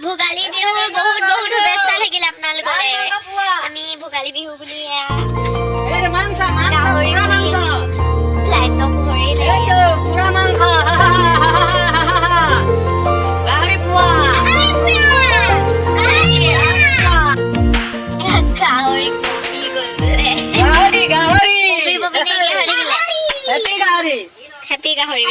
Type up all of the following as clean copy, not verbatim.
ভোগালী বিহুৰ বহুত বহুত শুভেচ্ছা থাকিল আপোনালোকলৈ। আমি ভোগালী বিহু বুলি গাহৰি লাইটৰ পোহৰেই হেপী গাহৰি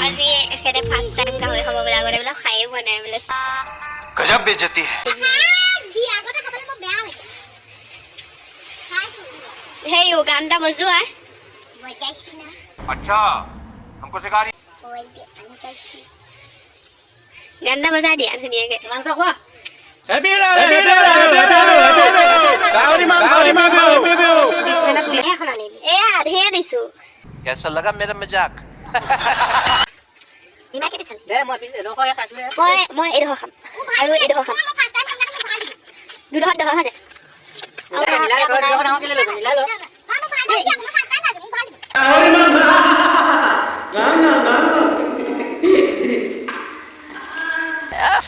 আজি এখেতে ফাৰ্ষ্ট টাইম গাহৰি খাব বোলে। আগতে বোলে খায়ে পোৱা নাই বোলে। गजब बेइज्जती है। हे यो गान दा बजोआ। अच्छा हमको सिखा रही। गान दा बजा दिया धुनियाके। हैप्पी गाहरी मां ए आधे दिसु। कैसा लगा मेरा मजाक? ইনা কি দিছিল দে মই পিছে নকৰে খাইছিলে মই এডো খাম আৰু এডো খাম দুডো দহ দে আৰু মিলাই লো দুডো খাও কেলে লো মিলাই লো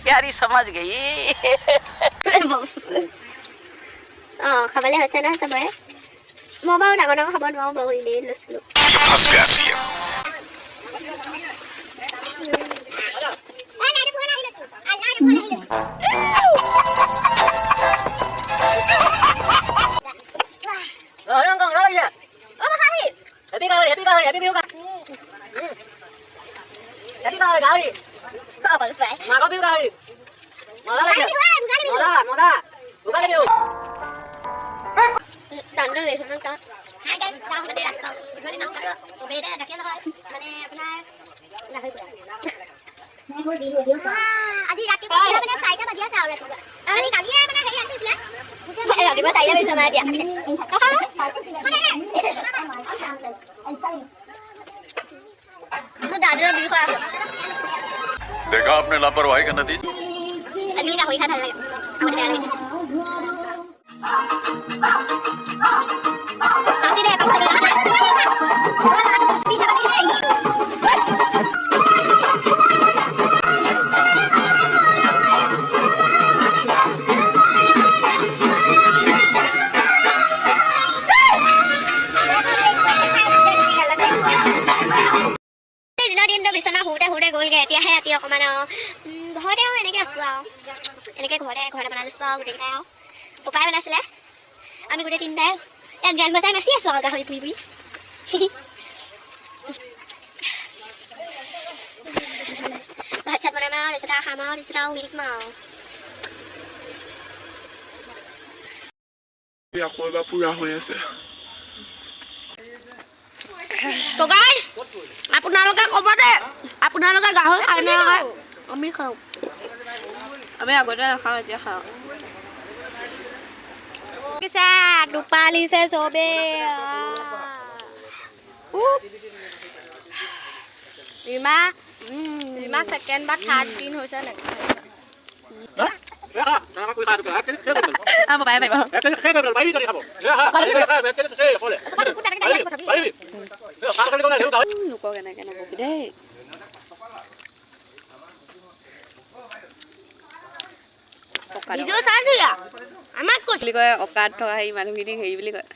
प्यारी समझ गई খাবলে হৈছে না সবৰে মই বাৰু ডাঙৰ ডাঙৰ খাব নোৱাৰো বাৰু এনেই লৈছিলো আজি ৰাতিপুৱা মানে 4টা বাজি আছে আৰু ৰাতিপুৱা আমি কালিয়ে মানে হেৰি আনিছিলে ৰাতিপুৱা 4টা বাজি সময় দিয়া दादा बिल खा देखा आपने लापरवाही का नतीजा। अगली का होई खा लगे अपने में लगे आती रे पास में पीछे लगी रहेगी এতিয়াহে ৰাতি অকমান ঘৰতে আৰু এনেকৈ আছোঁ আৰু এনেকৈ ঘৰতে বনাই লৈছোঁ আৰু গোটেইকেইটাই আৰু পপাই বনাইছিলে আমি গোটেই তিনিটাই ইয়াত গান বজাই নাচি আছোঁ আৰু গাহৰি পুৰি পুৰি ভাত চাত বনাম আৰু তাৰপিছত খাম আৰু তাৰপিছত আৰু উৰি দিম আৰু আকৌ এবাৰ পুৰা হৈ আছে তো গাই আপোনালোকে ক'ব দে আপোনালোকে গাহৰি খাই নে নাখায় আমি খাওঁ আমি আগতে নাখাওঁ এতিয়া খাওঁ পিছে দুপালিছে চবে ৰীমা ছেকেণ্ড বা থাৰ্ড দিন হৈছে আমাক কৈছিল কয় অকাত থকা সেই মানুহখিনিক হেৰি বুলি কয়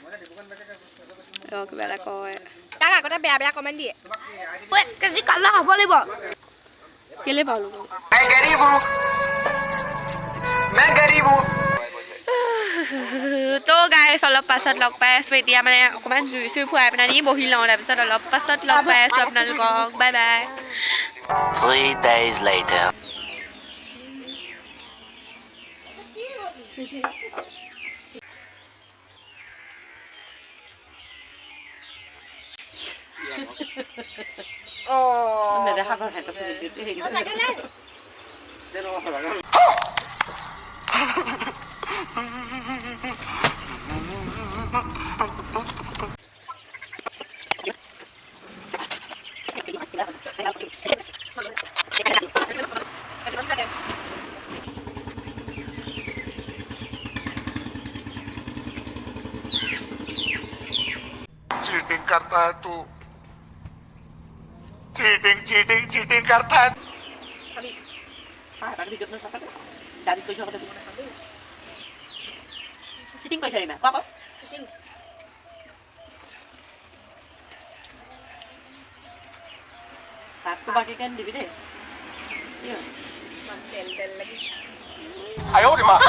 কিবা এটা কয় তাক আগতে বেয়া বেয়া কমেণ্ট দিয়ে কেজি কালা হ'ব লাগিব কেলে পালো তো গাইছ অলপ পাছত লগ পাই আছোঁ এতিয়া মানে অকণমান জুই চুই ফুৱাই পেলাই নি বহি লওঁ তাৰপিছত অলপ পাছত লগ পাই আছোঁ আপোনালোকক bye bye 3 days later oh me deja con gente cheating करता है तू चीटिंग चीटिंग चीटिंग करता है Kami. Bakit video na sa kapatid? Dati ko siya ako tabi mo na kami. Sitting ko siya rin, Kako? Sitting. Aku pakai kan DVD. Iya. Mantel lagi. 哎呦我的妈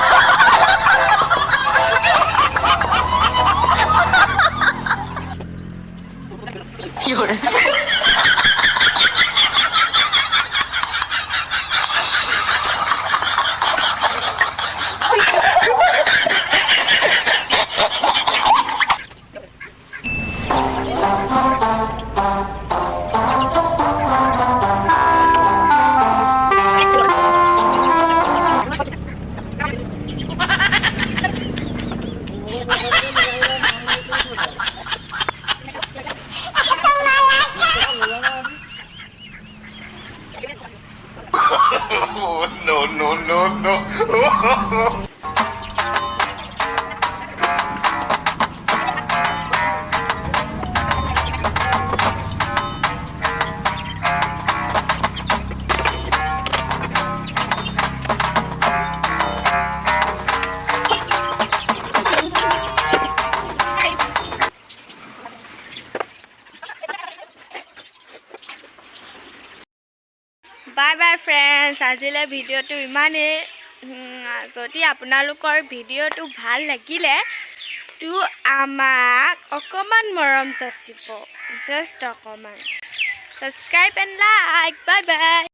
no no no no bye bye friends, আজিলৈ ভিডিঅ'টো ইমানেই। যদি আপোনালোকৰ ভিডিঅ'টো ভাল লাগিলে তো আমাক অকণমান মৰম যাচিব, জাষ্ট অকণমান। Subscribe and like. Bye bye.